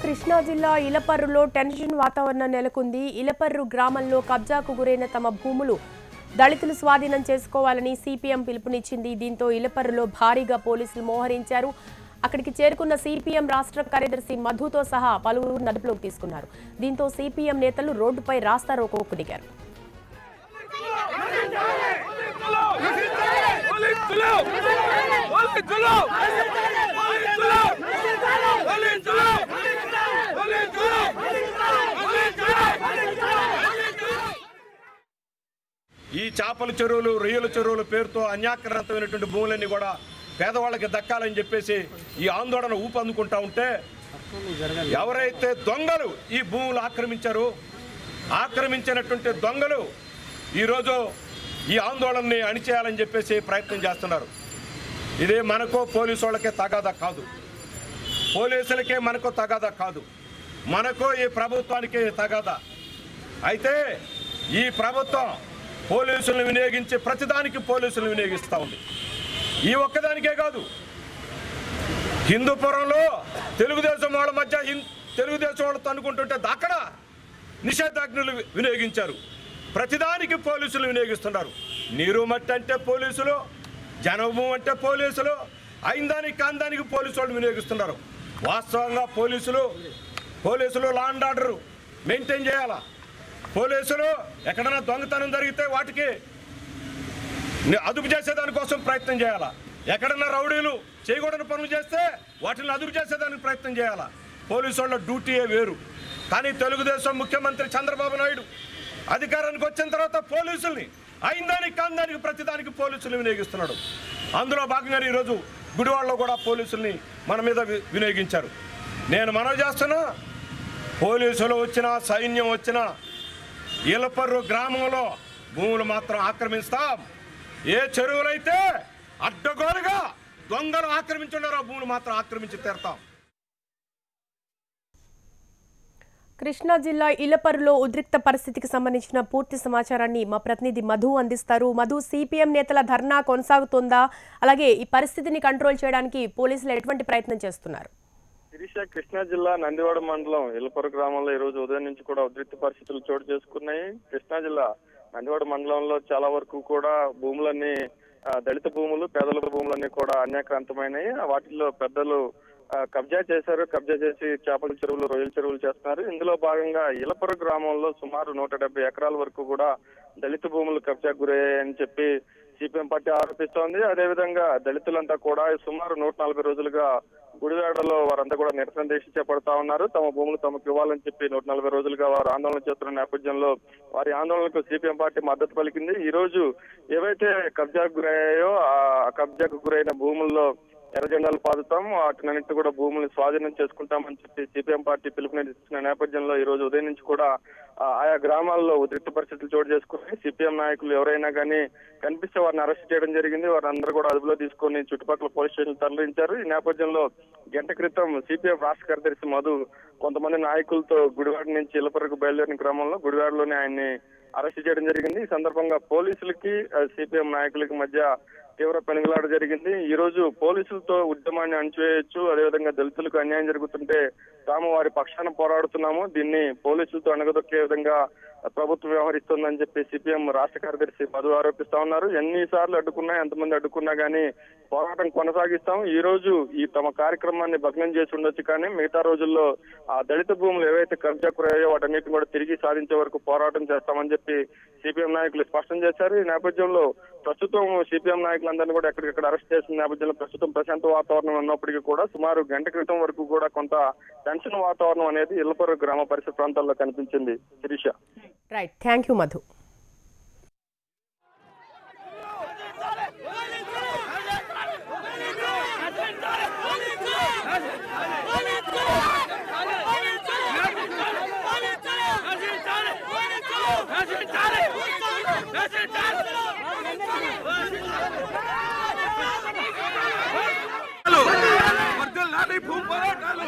కృష్ణా జిల్లా ఇలపర్రులో టెన్షన్ వాతావరణం నెలకొంది. ఇలపర్రు గ్రామంలో కబ్జాకు గురైన తమ భూములు దళితులు స్వాధీనం చేసుకోవాలని సిపిఎం పిలుపునిచ్చింది. దీంతో ఇలపర్రులో భారీగా పోలీసులు మోహరించారు. అక్కడికి చేరుకున్న సిపిఎం రాష్ట్ర కార్యదర్శి మధుతో సహా పలువురు అదుపులోకి తీసుకున్నారు. దీంతో సిపిఎం నేతలు రోడ్డుపై రాస్తారోకోకు దిగారు. ఈ చేపల చెరువులు రొయ్యల చెరువుల పేరుతో అన్యాక్రాంతమైనటువంటి భూములన్నీ కూడా పేదవాళ్ళకి దక్కాలని చెప్పేసి ఈ ఆందోళన ఊపందుకుంటా ఉంటే ఎవరైతే దొంగలు ఈ భూములు ఆక్రమించినటువంటి దొంగలు ఈరోజు ఈ ఆందోళనని అణిచేయాలని చెప్పేసి ప్రయత్నం చేస్తున్నారు. ఇది మనకో పోలీసు వాళ్ళకే తగాదా కాదు, పోలీసులకే మనకో తగాదా కాదు, మనకో ఈ ప్రభుత్వానికి తగాదా. అయితే ఈ ప్రభుత్వం పోలీసులను వినియోగించి ప్రతిదానికి పోలీసులను వినియోగిస్తూ ఉంది. ఈ ఒక్కదానికే కాదు, హిందూపురంలో తెలుగుదేశం వాళ్ళ మధ్య తెలుగుదేశం వాళ్ళు తన్నుకుంటుంటే అక్కడ నిషేధాజ్ఞలు వినియోగించారు. ప్రతిదానికి పోలీసులు వినియోగిస్తున్నారు. నీరు మట్టి అంటే పోలీసులు, జనభూమి అంటే పోలీసులు, అయిందానికి కాందానికి పోలీసు వాళ్ళు వినియోగిస్తున్నారు. వాస్తవంగా పోలీసులు లా అండ్ ఆర్డర్ మెయింటైన్ చేయాలా. పోలీసులు ఎక్కడైనా దొంగతనం జరిగితే వాటికి అదుపు చేసేదానికోసం ప్రయత్నం చేయాలా. ఎక్కడన్నా రౌడీలు చేయకూడని పనులు చేస్తే వాటిని అదుపు చేసేదానికి ప్రయత్నం చేయాలా. పోలీసు వాళ్ళ డ్యూటీయే వేరు. కానీ తెలుగుదేశం ముఖ్యమంత్రి చంద్రబాబు నాయుడు అధికారానికి వచ్చిన తర్వాత పోలీసుల్ని అయిందానికి కాందానికి ప్రతిదానికి పోలీసులు వినియోగిస్తున్నాడు. అందులో భాగంగా ఈరోజు గుడివాడలో కూడా పోలీసుల్ని మన మీద వినియోగించారు. నేను మనవి చేస్తున్నా, పోలీసులు వచ్చినా సైన్యం వచ్చినా ఇలపర్రు గ్రామంలో భూములు మాత్రం ఆక్రమిస్తాం. ఏ చెరువులైతే అడ్డగోలుగా దొంగలు ఆక్రమించున్నారో భూములు మాత్రం ఆక్రమించి తీరుతాం. కృష్ణా జిల్లా ఇలపర్రులో ఉద్రిక్త పరిస్థితికి సంబంధించిన పూర్తి సమాచారాన్ని మా ప్రతినిధి మధు అందిస్తారు. మధు, సిపిఎం నేతల ధర్నా కొనసాగుతోందా? అలాగే ఈ పరిస్థితిని కంట్రోల్ చేయడానికి పోలీసులు ఎటువంటి ప్రయత్నం చేస్తున్నారు? కృష్ణా జిల్లా నందివాడ మండలం ఇలపర్రు గ్రామంలో ఈ రోజు ఉదయం నుంచి కూడా ఉద్రిక్త పరిస్థితులు చోటు చేసుకున్నాయి. కృష్ణా జిల్లా నందివాడ మండలంలో చాలా వరకు కూడా భూములన్నీ దళిత భూములు, పేదల భూములన్నీ కూడా అన్యాక్రాంతమైనాయి. వాటిల్లో పెద్దలు కబ్జా చేశారు. కబ్జా చేసి చేపల చెరువులు, రొయ్యల చెరువులు చేస్తున్నారు. ఇందులో భాగంగా ఇలపర్రు గ్రామంలో సుమారు 170 ఎకరాల వరకు కూడా దళిత భూములు కబ్జాకు గురయ్యాయని చెప్పి సిపిఎం పార్టీ ఆరోపిస్తోంది. అదేవిధంగా దళితులంతా కూడా సుమారు 140 రోజులుగా గుడివాడలో వారంతా కూడా నిరసన దీక్ష చేపడతా ఉన్నారు. తమ భూములు తమకు ఇవ్వాలని చెప్పి 140 రోజులుగా వారు ఆందోళన చేస్తున్న నేపథ్యంలో వారి ఆందోళనకు సిపిఎం పార్టీ మద్దతు పలికింది. ఈ రోజు ఏవైతే కబ్జాకు గురయ్యాయో ఆ కబ్జాకు గురైన భూముల్లో ఎర్ర జెండాలు పాదుతాం, వాటినన్నింటి కూడా భూముల్ని స్వాధీనం చేసుకుంటామని చెప్పి సిపిఎం పార్టీ పిలుపునిచ్చిన నేపథ్యంలో ఈ రోజు ఉదయం నుంచి కూడా ఆయా గ్రామాల్లో ఉద్రిక్త పరిస్థితులు చోటు చేసుకుని సిపిఎం నాయకులు ఎవరైనా కానీ కనిపిస్తే వారిని అరెస్ట్ చేయడం జరిగింది. వారందరూ కూడా అదుపులో తీసుకొని చుట్టుపక్కల పోలీస్ స్టేషన్ తరలించారు. ఈ నేపథ్యంలో గంట క్రితం సిపిఎం రాష్ట్ర కార్యదర్శి మధు కొంతమంది నాయకులతో గుడివాడ నుంచి ఇలపర్రుకు బయలుదేరిన క్రమంలో గుడివాడలోనే ఆయన్ని అరెస్ట్ చేయడం జరిగింది. ఈ సందర్భంగా పోలీసులకి సిపిఎం నాయకులకి మధ్య తీవ్ర పెనుగులాట జరిగింది. ఈ రోజు పోలీసులతో ఉద్యమాన్ని అణచివేయొచ్చు, అదేవిధంగా దళితులకు అన్యాయం జరుగుతుంటే తాము వారి పక్షాన పోరాడుతున్నాము, దీన్ని పోలీసులతో అణగదొక్కే విధంగా ప్రభుత్వం వ్యవహరిస్తోందని చెప్పి సిపిఎం రాష్ట్ర కార్యదర్శి మధు ఆరోపిస్తా ఉన్నారు. ఎన్నిసార్లు అడ్డుకున్నా, ఎంతమంది అడ్డుకున్నా కానీ పోరాటం కొనసాగిస్తాం. ఈ రోజు ఈ తమ కార్యక్రమాన్ని భగ్నం చేసి ఉండొచ్చు, కానీ మిగతా రోజుల్లో ఆ దళిత భూములు ఏవైతే కబ్జా కురయ్యో వాటన్నిటిని కూడా తిరిగి సాధించే వరకు పోరాటం చేస్తామని చెప్పి సిపిఎం నాయకులు స్పష్టం చేశారు. ఈ నేపథ్యంలో ప్రస్తుతం సిపిఎం నాయకులందరినీ కూడా ఎక్కడికక్కడ అరెస్ట్ చేసిన నేపథ్యంలో ప్రస్తుతం ప్రశాంత వాతావరణం ఉన్నప్పటికీ కూడా సుమారు గంట క్రితం వరకు కూడా కొంత టెన్షన్ వాతావరణం అనేది ఇలపర్రు గ్రామ పరిసర ప్రాంతాల్లో కనిపించింది. Sirisha. Right, thank you Madhu. భూమి పోరాటాలు